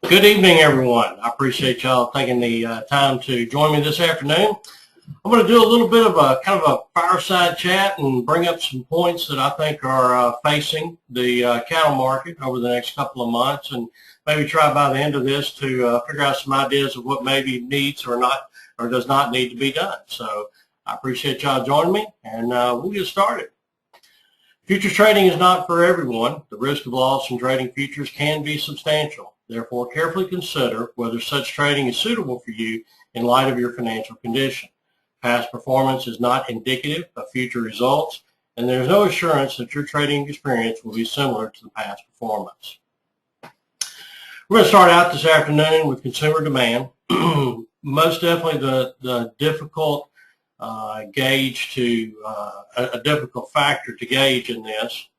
Good evening, everyone. I appreciate y'all taking the time to join me this afternoon. I'm going to do a little bit of a kind of a fireside chat and bring up some points that I think are facing the cattle market over the next couple of months, and maybe try by the end of this to figure out some ideas of what maybe needs or not or does not need to be done. So I appreciate y'all joining me, and we'll get started. Futures trading is not for everyone. The risk of loss in trading futures can be substantial. Therefore, carefully consider whether such trading is suitable for you in light of your financial condition. Past performance is not indicative of future results, and there is no assurance that your trading experience will be similar to the past performance. We're going to start out this afternoon with consumer demand. Most definitely the difficult gauge to a difficult factor to gauge in this.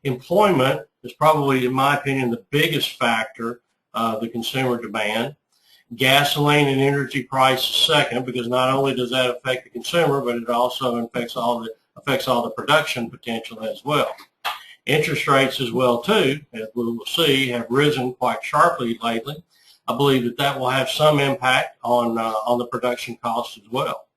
Employment is probably, in my opinion, the biggest factor of the consumer demand. Gasoline and energy price is second, because not only does that affect the consumer, but it also affects all the production potential as well. Interest rates as well too, as we will see, have risen quite sharply lately. I believe that will have some impact on the production costs as well.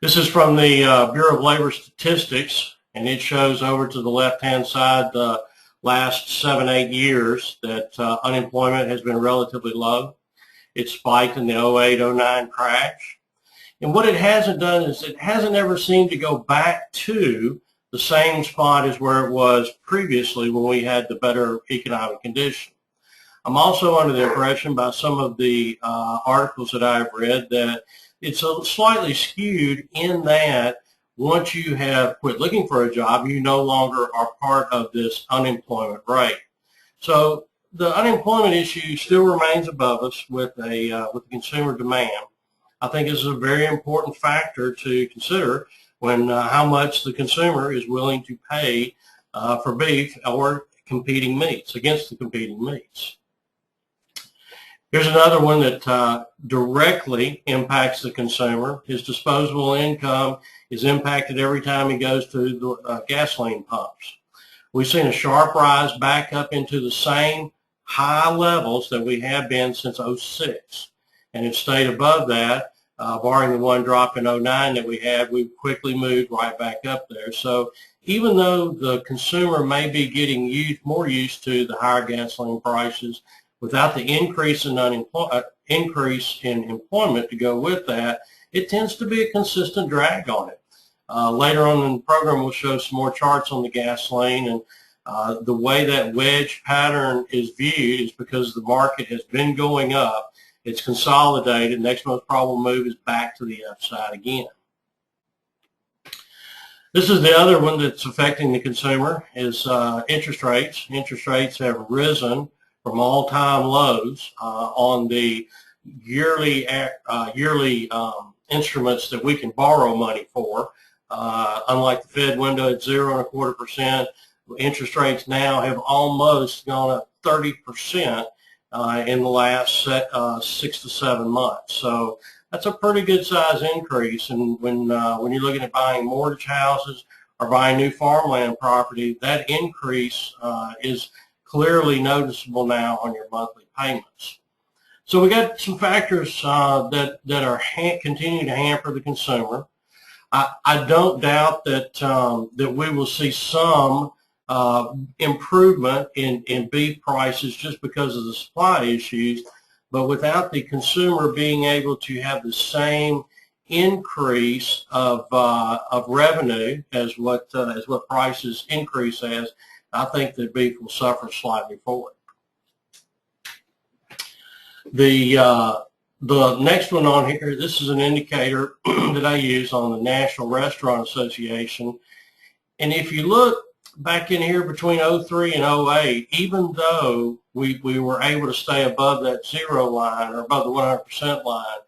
This is from the Bureau of Labor Statistics, and it shows over to the left-hand side the last 7-8 years that unemployment has been relatively low. It spiked in the 08-09 crash. And what it hasn't done is it hasn't ever seemed to go back to the same spot as where it was previously when we had the better economic condition. I'm also under the impression by some of the articles that I've read that it's slightly skewed in that once you have quit looking for a job, you no longer are part of this unemployment rate. So the unemployment issue still remains above us with consumer demand. I think this is a very important factor to consider when how much the consumer is willing to pay for beef or competing meats, against the competing meats. Here's another one that directly impacts the consumer. His disposable income is impacted every time he goes to the gasoline pumps. We've seen a sharp rise back up into the same high levels that we have been since 06. And it stayed above that, barring the one drop in 09 that we had. We've quickly moved right back up there. So even though the consumer may be getting more used to the higher gasoline prices, without the increase in employment to go with that, it tends to be a consistent drag on it. Later on in the program, we'll show some more charts on the gasoline, and the way that wedge pattern is viewed is because the market has been going up. It's consolidated. Next most probable move is back to the upside again. This is the other one that's affecting the consumer is interest rates. Interest rates have risen from all-time lows on the yearly instruments that we can borrow money for. Unlike the Fed window at 0.25%, interest rates now have almost gone up 30% in the last 6 to 7 months. So that's a pretty good size increase. And when you're looking at buying mortgage houses or buying new farmland property, that increase is clearly noticeable now on your monthly payments. So we got some factors that are continuing to hamper the consumer. I don't doubt that that we will see some improvement in beef prices just because of the supply issues, but without the consumer being able to have the same increase of revenue as what prices increase as, I think that beef will suffer slightly for it. The next one on here, this is an indicator that I use on the National Restaurant Association. And if you look back in here between 03 and 08, even though we were able to stay above that zero line or above the 100% line,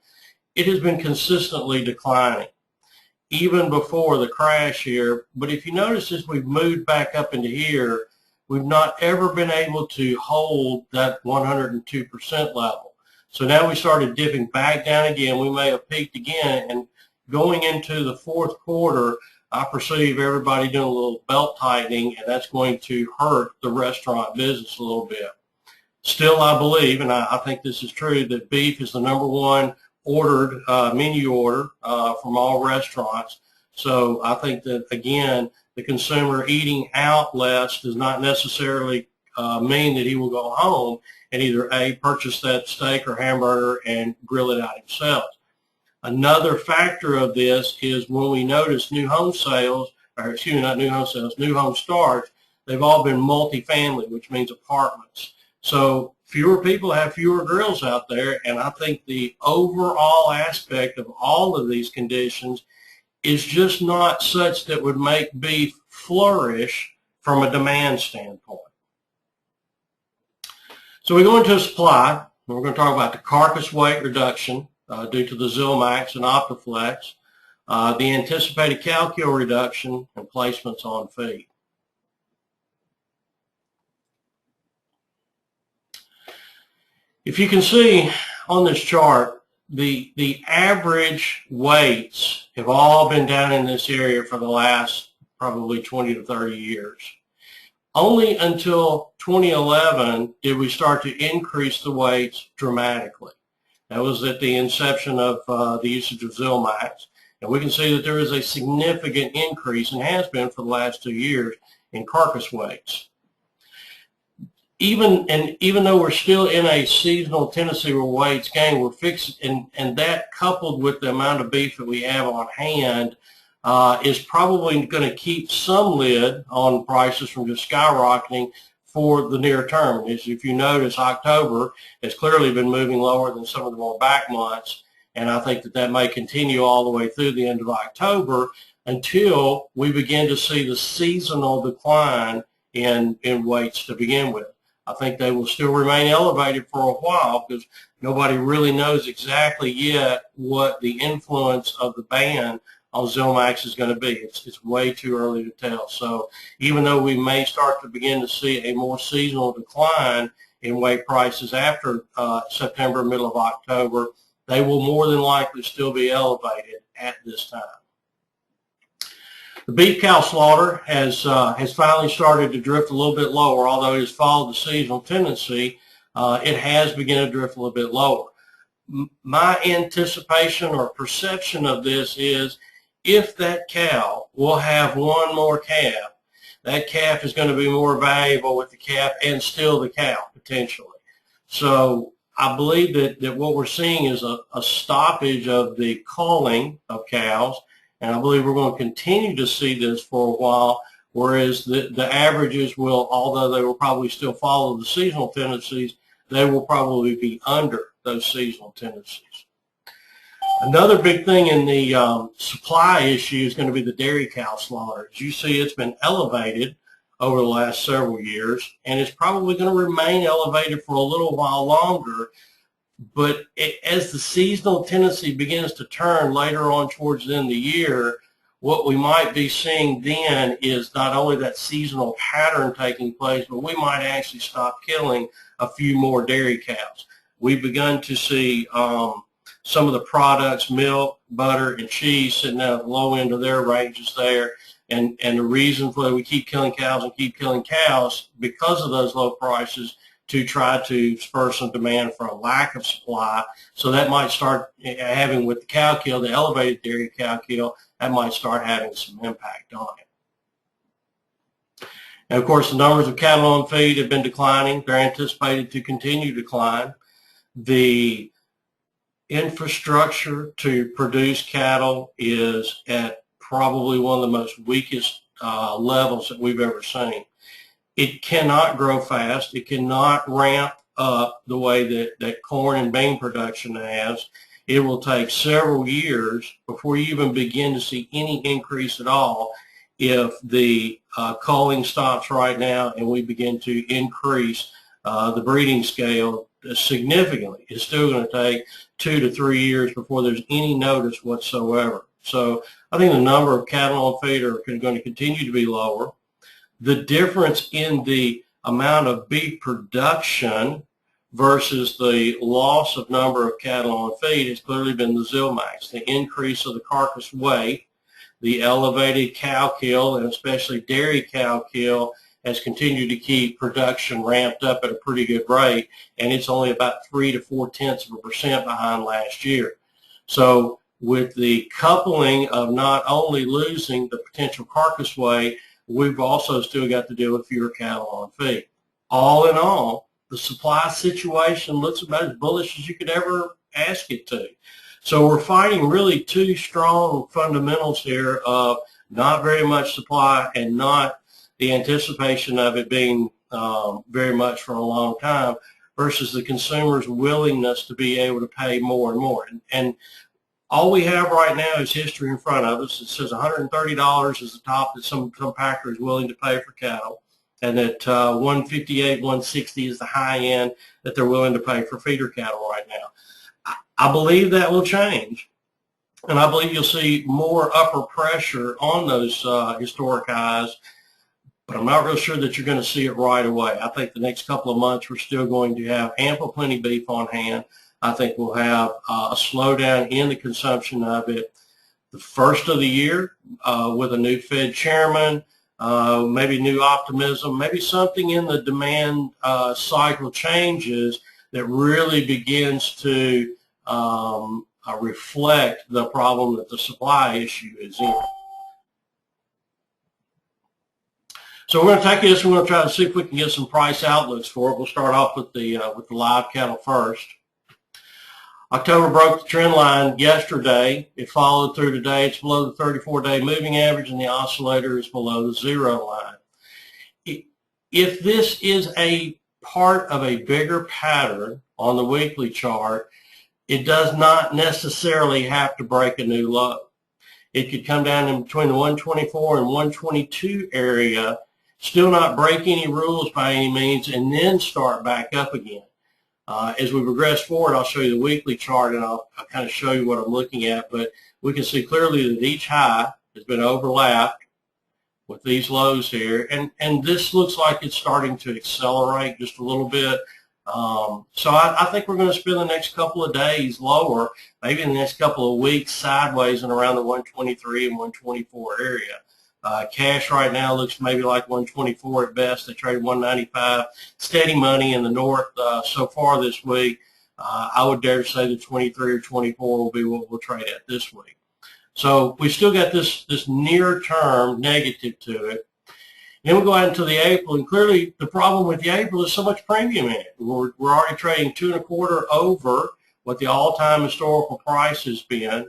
it has been consistently declining, even before the crash here. But if you notice, as we've moved back up into here, we've not ever been able to hold that 102% level. So now we started dipping back down again. We may have peaked again, and going into the fourth quarter, I perceive everybody doing a little belt tightening, and that's going to hurt the restaurant business a little bit. Still, I believe, and I think this is true, that beef is the #1 ordered menu order from all restaurants. So I think that, again, the consumer eating out less does not necessarily mean that he will go home and either A, purchase that steak or hamburger and grill it out himself. Another factor of this is when we notice new home sales, or excuse me, not new home sales, new home starts, they've all been multifamily, which means apartments. So fewer people have fewer grills out there, and I think the overall aspect of all of these conditions is just not such that would make beef flourish from a demand standpoint. So we go into supply, and we're going to talk about the carcass weight reduction due to the Zilmax and Optiflex, the anticipated cow kill reduction, and placements on feed. If you can see on this chart, the average weights have all been down in this area for the last probably 20 to 30 years. Only until 2011 did we start to increase the weights dramatically. That was at the inception of the usage of Zilmax. And we can see that there is a significant increase, and has been for the last 2 years, in carcass weights. Even though we're still in a seasonal tendency where weights gain, we're fixed, and that coupled with the amount of beef that we have on hand is probably going to keep some lid on prices from just skyrocketing for the near term. As if you notice, October has clearly been moving lower than some of the more back months, and I think that that may continue all the way through the end of October until we begin to see the seasonal decline in weights to begin with. I think they will still remain elevated for a while because nobody really knows exactly yet what the influence of the ban on Zilmax is going to be. It's way too early to tell. So even though we may start to begin to see a more seasonal decline in weight prices after September, middle of October, they will more than likely still be elevated at this time. The beef cow slaughter has finally started to drift a little bit lower, although it has followed the seasonal tendency. It has begun to drift a little bit lower. My anticipation or perception of this is if that cow will have one more calf, that calf is going to be more valuable with the calf and still the cow, potentially. So I believe that what we're seeing is a stoppage of the culling of cows, and I believe we're going to continue to see this for a while, whereas the averages will, although they will probably still follow the seasonal tendencies, they will probably be under those seasonal tendencies. Another big thing in the supply issue is going to be the dairy cow slaughter. As you see, it's been elevated over the last several years, and it's probably going to remain elevated for a little while longer. But as the seasonal tendency begins to turn later on towards the end of the year, what we might be seeing then is not only that seasonal pattern taking place, but we might actually stop killing a few more dairy cows. We've begun to see some of the products, milk, butter, and cheese, sitting at the low end of their ranges there. And the reason for we keep killing cows and keep killing cows because of those low prices, to try to spur some demand for a lack of supply. So that might start having, with the cow kill, the elevated dairy cow kill, that might start having some impact on it. And of course, the numbers of cattle on feed have been declining. They're anticipated to continue to decline. The infrastructure to produce cattle is at probably one of the most weakest levels that we've ever seen. It cannot grow fast. It cannot ramp up the way that corn and bean production has. It will take several years before you even begin to see any increase at all if the culling stops right now and we begin to increase the breeding scale significantly. It's still going to take 2 to 3 years before there's any notice whatsoever. So I think the number of cattle on feed are going to continue to be lower. The difference in the amount of beef production versus the loss of number of cattle on feed has clearly been the Zilmax. The increase of the carcass weight, the elevated cow kill, and especially dairy cow kill, has continued to keep production ramped up at a pretty good rate, and it's only about 3 to 4% behind last year. So with the coupling of not only losing the potential carcass weight, we've also still got to deal with fewer cattle on feed. All in all, the supply situation looks about as bullish as you could ever ask it to. So we're fighting really two strong fundamentals here of not very much supply and not the anticipation of it being very much for a long time, versus the consumer's willingness to be able to pay more and more. And all we have right now is history in front of us. It says $130 is the top that some packer is willing to pay for cattle, and that $158, $160 is the high end that they're willing to pay for feeder cattle right now. I believe that will change, and I believe you'll see more upper pressure on those historic highs, but I'm not real sure that you're going to see it right away. I think the next couple of months we're still going to have ample plenty beef on hand. I think we'll have a slowdown in the consumption of it the first of the year with a new Fed chairman, maybe new optimism, maybe something in the demand cycle changes that really begins to reflect the problem that the supply issue is in. So we're going to take this and we're going to try to see if we can get some price outlooks for it. We'll start off with the live cattle first. October broke the trend line yesterday. It followed through today. It's below the 34-day moving average, and the oscillator is below the zero line. If this is a part of a bigger pattern on the weekly chart, it does not necessarily have to break a new low. It could come down in between the 124 and 122 area, still not break any rules by any means, and then start back up again. As we progress forward, I'll show you the weekly chart, and I'll kind of show you what I'm looking at. But we can see clearly that each high has been overlapped with these lows here, and this looks like it's starting to accelerate just a little bit. So I think we're going to spend the next couple of days lower, maybe in the next couple of weeks sideways and around the 123 and 124 area. Cash right now looks maybe like 124 at best. They traded 195. Steady money in the north so far this week. I would dare say that 23 or 24 will be what we'll trade at this week. So we still got this near-term negative to it. Then we go out into the April, and clearly the problem with the April is so much premium in it. We're already trading 2.25 over what the all-time historical price has been,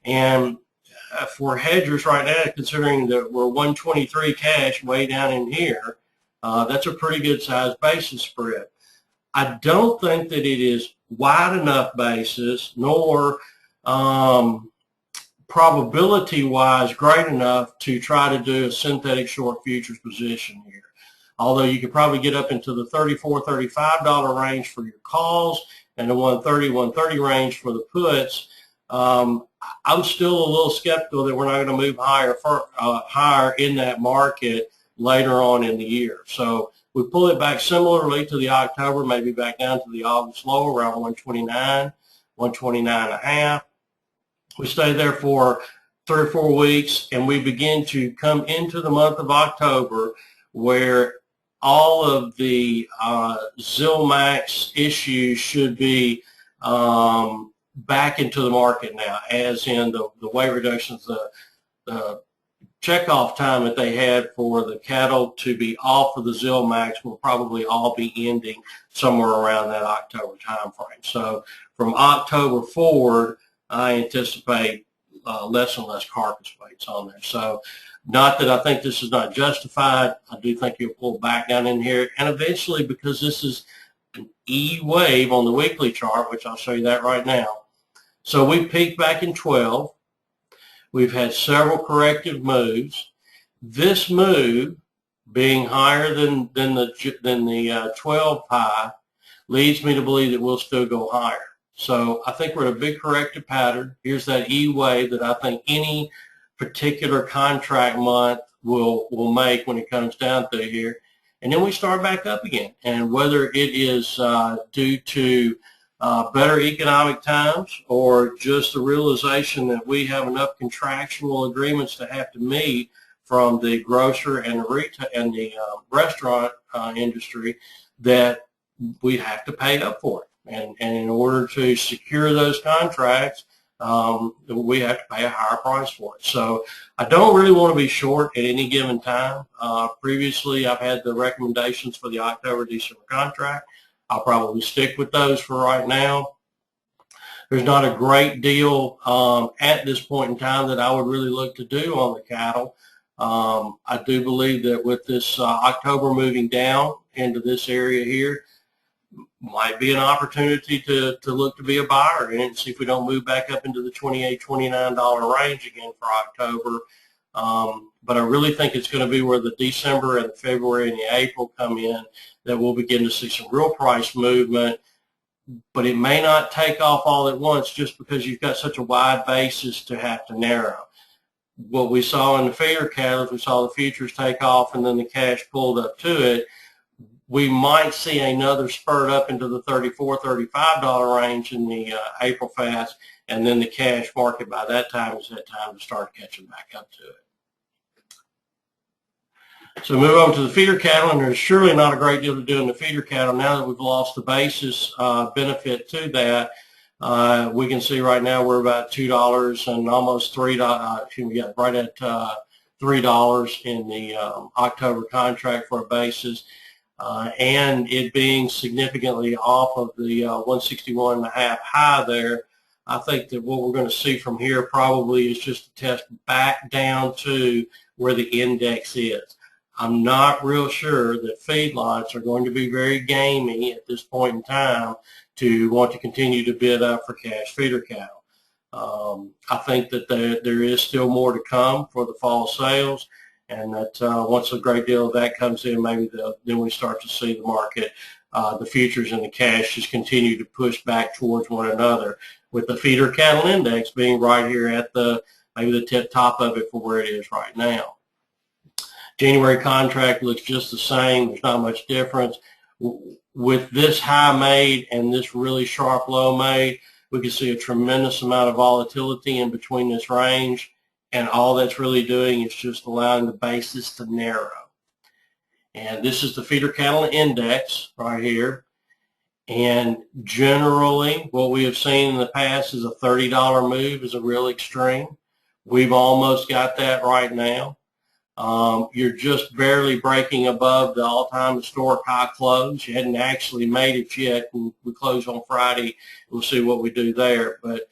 and for hedgers right now, considering that we're 123 cash way down in here, that's a pretty good size basis spread. I don't think that it is wide enough basis, nor probability-wise great enough to try to do a synthetic short futures position here. Although you could probably get up into the $34, $35 range for your calls and the $130, $130 range for the puts. I'm still a little skeptical that we're not going to move higher in that market later on in the year. So we pull it back similarly to the October, maybe back down to the August low around 129, 129.5. We stay there for 3 or 4 weeks, and we begin to come into the month of October where all of the Zilmax issues should be back into the market now, as in the weight reductions, the checkoff time that they had for the cattle to be off of the Zilmax will probably all be ending somewhere around that October time frame. So from October forward, I anticipate less and less carcass weights on there. So not that I think this is not justified. I do think you'll pull back down in here, and eventually, because this is an E wave on the weekly chart, which I'll show you that right now. So we peaked back in 12. We've had several corrective moves. This move, being higher than the 12 high, leads me to believe that we'll still go higher. So I think we're in a big corrective pattern. Here's that E wave that I think any particular contract month will make when it comes down through here. And then we start back up again. And whether it is due to better economic times or just the realization that we have enough contractual agreements to have to meet from the grocer and the retail and the restaurant industry that we have to pay up for it. And in order to secure those contracts, we have to pay a higher price for it. So I don't really want to be short at any given time. Previously, I've had the recommendations for the October-December contract. I'll probably stick with those for right now. There's not a great deal at this point in time that I would really look to do on the cattle. I do believe that with this October moving down into this area here, might be an opportunity to look to be a buyer and see if we don't move back up into the $28, $29 range again for October. But I really think it's going to be where the December and the February and the April come in that we'll begin to see some real price movement. But it may not take off all at once just because you've got such a wide basis to have to narrow. What we saw in the feeder cattle is we saw the futures take off and then the cash pulled up to it. We might see another spurt up into the $34, $35 range in the April fast, and then the cash market by that time is that time to start catching back up to it. So move over to the feeder cattle, and there's surely not a great deal to do in the feeder cattle now that we've lost the basis benefit to that. We can see right now we're about $2 and almost $3. Right at $3 in the October contract for a basis. And it being significantly off of the 161.5 high there, I think that what we're going to see from here probably is just a test back down to where the index is. I'm not real sure that feedlots are going to be very gamey at this point in time to want to continue to bid up for cash feeder cattle. I think that there is still more to come for the fall sales. And that once a great deal of that comes in, maybe then we start to see the market, the futures and the cash just continue to push back towards one another, with the feeder cattle index being right here at maybe the top of it for where it is right now. January contract looks just the same. There's not much difference. With this high made and this really sharp low made, we can see a tremendous amount of volatility in between this range. And all that's really doing is just allowing the basis to narrow. And this is the feeder cattle index right here. And generally, what we have seen in the past is a $30 move is a real extreme. We've almost got that right now. You're just barely breaking above the all-time historic high close. You hadn't actually made it yet. And we close on Friday. We'll see what we do there. But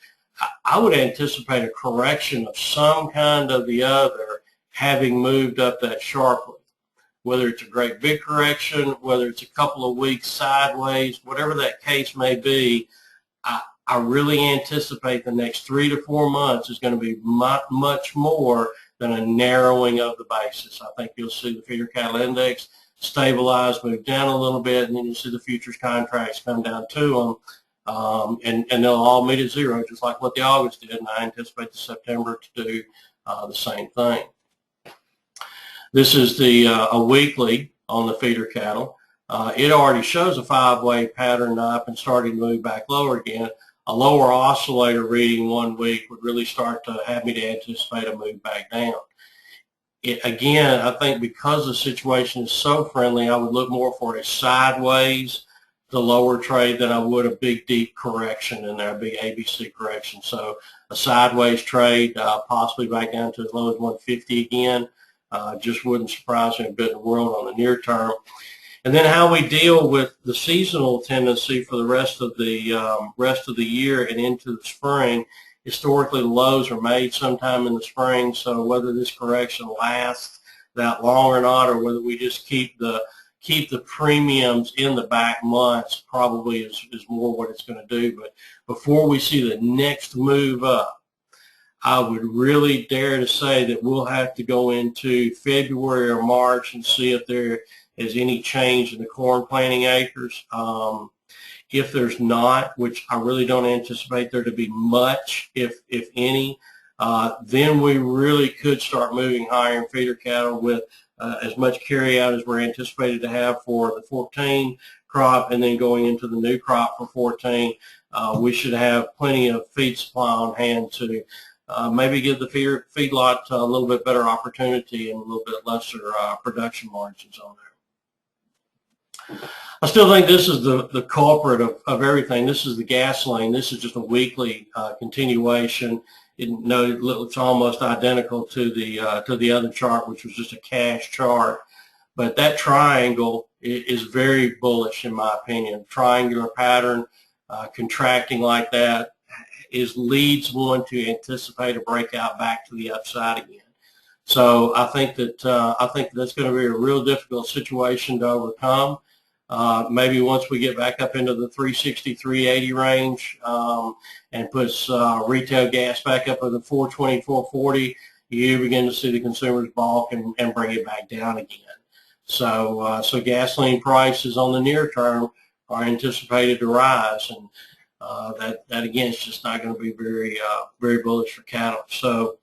I would anticipate a correction of some kind or the other having moved up that sharply, whether it's a great big correction, whether it's a couple of weeks sideways, whatever that case may be. I really anticipate the next 3 to 4 months is going to be much more than a narrowing of the basis. I think you'll see the feeder cattle index stabilize, move down a little bit, and then you'll see the futures contracts come down to them. And they'll all meet at zero, just like what the August did, and I anticipate the September to do the same thing. This is the a weekly on the feeder cattle. It already shows a 5-way pattern up and starting to move back lower again. A lower oscillator reading 1 week would really start to have me to anticipate a move back down. Again, I think because the situation is so friendly, I would look more for a sideways, the lower trade, than I would a big deep correction in there, a big ABC correction. So a sideways trade, possibly back down to as low as 150 again, just wouldn't surprise me a bit in the world on the near term. And then how we deal with the seasonal tendency for the rest of the year and into the spring. Historically, the lows are made sometime in the spring, so whether this correction lasts that long or not, or whether we just keep the premiums in the back months, probably is more what it's going to do. But before we see the next move up, I would really dare to say that we'll have to go into February or March and see if there is any change in the corn planting acres. If there's not, which I really don't anticipate there to be much, if any, then we really could start moving higher in feeder cattle with as much carry out as we're anticipated to have for the 14 crop, and then going into the new crop for 14, we should have plenty of feed supply on hand to maybe give the feedlot a little bit better opportunity and a little bit lesser production margins on there. I still think this is the culprit of everything. This is the gasoline. This is just a weekly continuation. It looks almost identical to the other chart, which was just a cash chart. But that triangle is very bullish in my opinion. Triangular pattern, contracting like that leads one to anticipate a breakout back to the upside again. So I think that's going to be a real difficult situation to overcome. Maybe once we get back up into the 360, 380 range and puts retail gas back up in the 420, 440, you begin to see the consumers balk and bring it back down again. So gasoline prices on the near term are anticipated to rise, and that again is just not going to be very bullish for cattle. So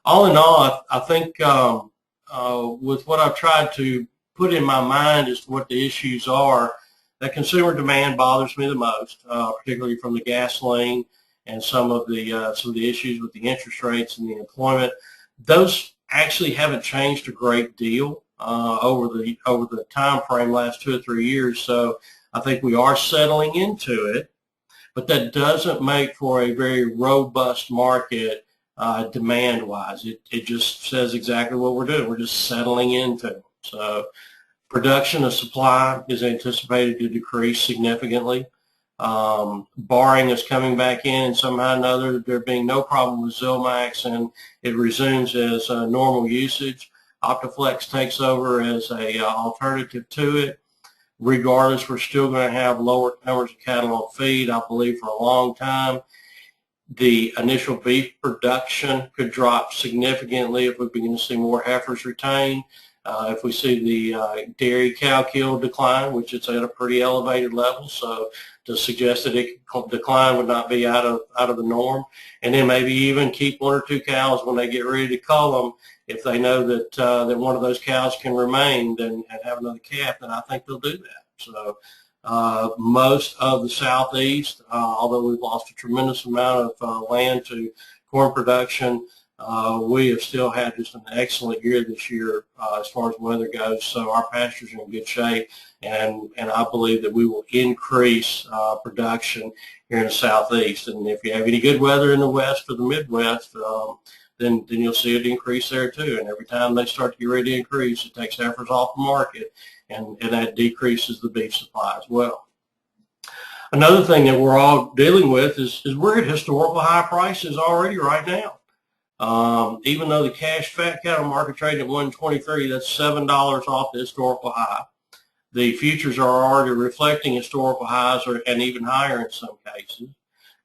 all in all, I think with what I've tried to put in my mind as to what the issues are, that consumer demand bothers me the most, particularly from the gasoline and some of the issues with the interest rates and the employment. Those actually haven't changed a great deal over the time frame last 2 or 3 years. So I think we are settling into it, but that doesn't make for a very robust market demand-wise. It just says exactly what we're doing. We're just settling into it. So production of supply is anticipated to decrease significantly. Barring us coming back in and somehow or another there being no problem with Zilmax and it resumes as normal usage, Optiflex takes over as a alternative to it. Regardless, we're still going to have lower numbers of cattle on feed, I believe, for a long time. The initial beef production could drop significantly if we begin to see more heifers retained. If we see the dairy cow kill decline, which it's at a pretty elevated level, so to suggest that it could decline would not be out of the norm. And then maybe even keep 1 or 2 cows when they get ready to cull them. If they know that that one of those cows can remain and have another calf, then I think they'll do that. So most of the southeast, although we've lost a tremendous amount of land to corn production, we have still had just an excellent year this year as far as weather goes. So our pastures are in good shape, and I believe that we will increase production here in the southeast. And if you have any good weather in the west or the Midwest, then you'll see it increase there too. And every time they start to get ready to increase, it takes heifers off the market, and that decreases the beef supply as well. Another thing that we're all dealing with is we're at historical high prices already right now. Even though the cash fat cattle market trading at 123, that's $7 off the historical high. The futures are already reflecting historical highs and even higher in some cases.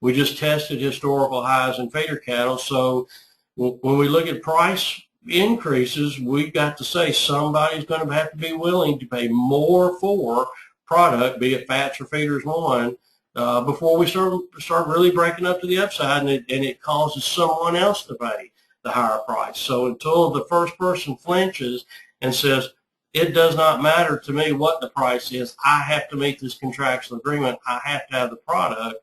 We just tested historical highs in feeder cattle, so when we look at price increases, we've got to say somebody's going to have to be willing to pay more for product, be it fats or feeders one, before we start really breaking up to the upside, and it causes someone else to pay the higher price. So until the first person flinches and says, it does not matter to me what the price is, I have to meet this contractual agreement, I have to have the product,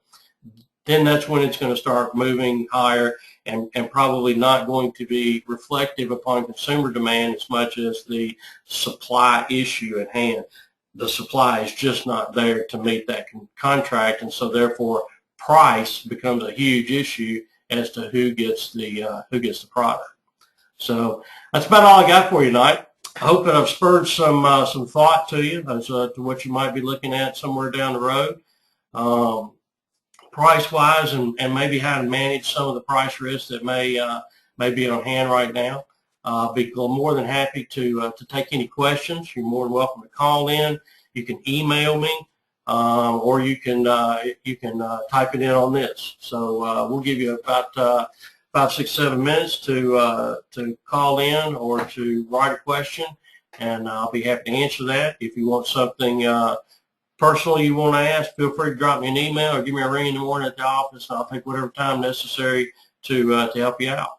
then that's when it's going to start moving higher and probably not going to be reflective upon consumer demand as much as the supply issue at hand. The supply is just not there to meet that contract, and so therefore price becomes a huge issue as to who gets the product. So that's about all I got for you tonight. I hope that I've spurred some thought to you as to what you might be looking at somewhere down the road, price-wise, and maybe how to manage some of the price risks that may be on hand right now. I'll be more than happy to take any questions. You're more than welcome to call in. You can email me, or you can type it in on this. So we'll give you about 5, 6, 7 minutes to call in or to write a question, and I'll be happy to answer that. If you want something personal you want to ask, feel free to drop me an email or give me a ring in the morning at the office, and I'll take whatever time necessary to help you out.